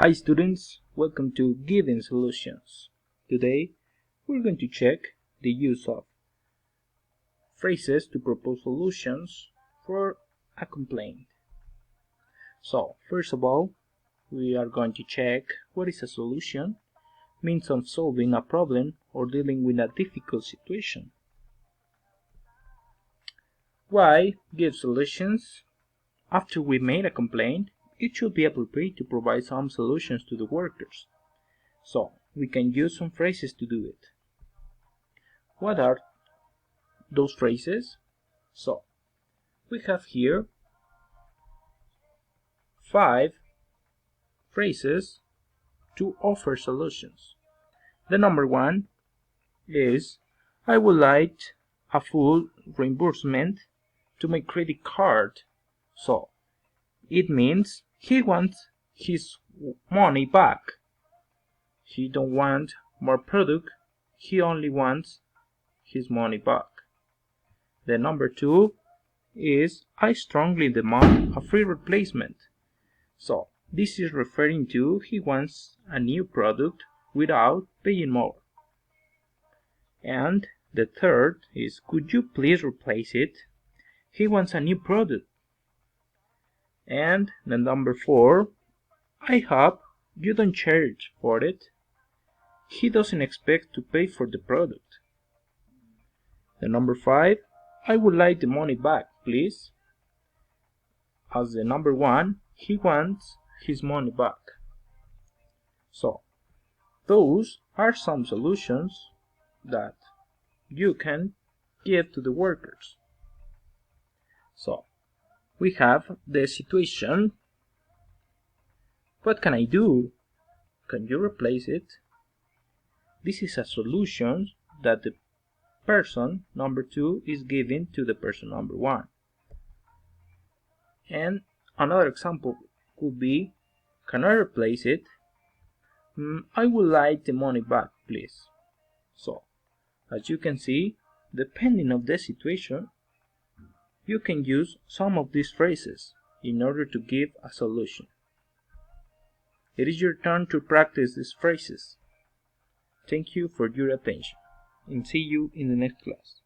Hi students, welcome to Given Solutions. Today we're going to check the use of phrases to propose solutions for a complaint. So first of all, we are going to check what is a solution, means of solving a problem or dealing with a difficult situation. Why give solutions? After we made a complaint, it should be appropriate to provide some solutions to the workers. So we can use some phrases to do it. What are those phrases? So we have here 5 phrases to offer solutions. The number 1 is I would like a full reimbursement to my credit card. So it means he wants his money back. He don't want more product, he only wants his money back. The number 2 is I strongly demand a free replacement. So this is referring to he wants a new product without paying more. And the third is could you please replace it? He wants a new product. And the number 4, I hope you don't charge for it. He doesn't expect to pay for the product. The number 5, I would like the money back, please. As the number 1, he wants his money back. So those are some solutions that you can give to the workers. So we have the situation. What can I do? Can you replace it? This is a solution that the person number 2 is giving to the person number 1. And another example could be, can I replace it? I would like the money back, please. So as you can see, depending on the situation, you can use some of these phrases in order to give a solution. It is your turn to practice these phrases. Thank you for your attention and see you in the next class.